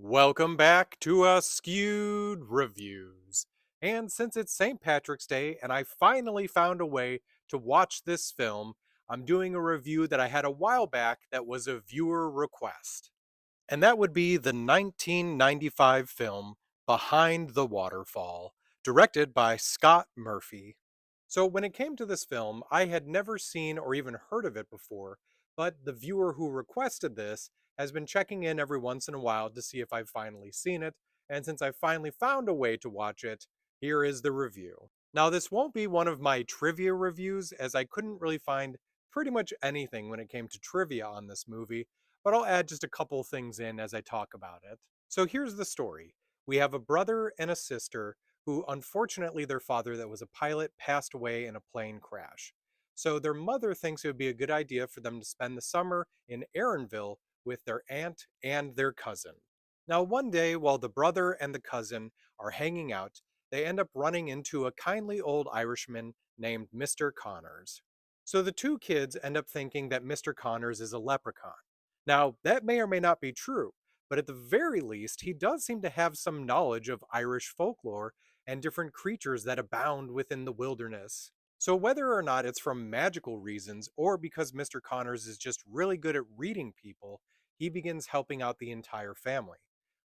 Welcome back to Askewed Reviews. And since it's St. Patrick's Day and I finally found a way to watch this film, I'm doing a review that I had a while back that was a viewer request. And that would be the 1995 film Behind the Waterfall, directed by Scott Murphy. So, when it came to this film, I had never seen or even heard of it before, but the viewer who requested this has been checking in every once in a while to see if I've finally seen it, and since I finally found a way to watch it, here is the review. Now, this won't be one of my trivia reviews, as I couldn't really find pretty much anything when it came to trivia on this movie, but I'll add just a couple things in as I talk about it. So here's the story. We have a brother and a sister who, unfortunately, their father, that was a pilot, passed away in a plane crash. So their mother thinks it would be a good idea for them to spend the summer in Aaronville with their aunt and their cousin. Now, one day, while the brother and the cousin are hanging out, they end up running into a kindly old Irishman named Mr. Connors. So the two kids end up thinking that Mr. Connors is a leprechaun. Now, that may or may not be true, but at the very least, he does seem to have some knowledge of Irish folklore and different creatures that abound within the wilderness. So, whether or not it's from magical reasons or because Mr. Connors is just really good at reading people, he begins helping out the entire family.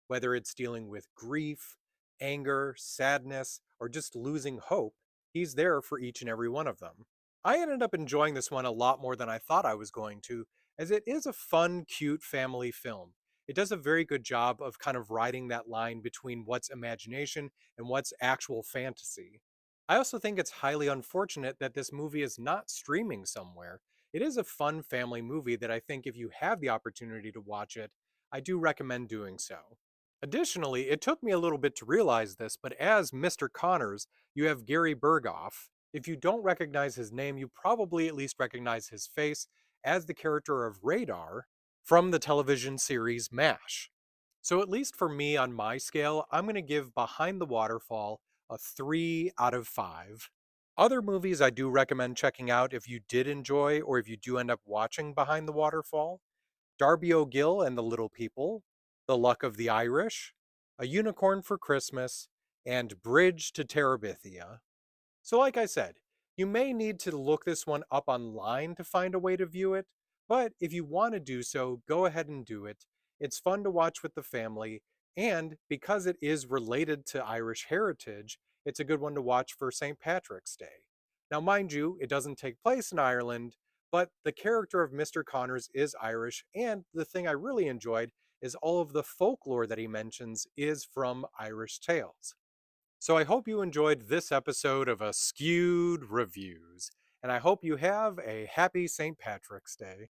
Whether it's dealing with grief, anger, sadness, or just losing hope, he's there for each and every one of them. I ended up enjoying this one a lot more than I thought I was going to, as it is a fun, cute family film. It does a very good job of kind of riding that line between what's imagination and what's actual fantasy. I also think it's highly unfortunate that this movie is not streaming somewhere. It is a fun family movie that I think if you have the opportunity to watch it, I do recommend doing so. Additionally, it took me a little bit to realize this, but as Mr. Connors, you have Gary Berghoff. If you don't recognize his name, you probably at least recognize his face as the character of Radar from the television series MASH. So, at least for me on my scale, I'm going to give Behind the Waterfall a 3 out of 5. Other movies I do recommend checking out if you did enjoy or if you do end up watching Behind the Waterfall: Darby O'Gill and the Little People, The Luck of the Irish, A Unicorn for Christmas, and Bridge to Terabithia. So, like I said, you may need to look this one up online to find a way to view it, but if you want to do so, go ahead and do it. It's fun to watch with the family, and because it is related to Irish heritage, it's a good one to watch for St. Patrick's Day. Now, mind you, it doesn't take place in Ireland, but the character of Mr. Connors is Irish, and the thing I really enjoyed is all of the folklore that he mentions is from Irish tales. So I hope you enjoyed this episode of Askewed Reviews, and I hope you have a happy St. Patrick's Day.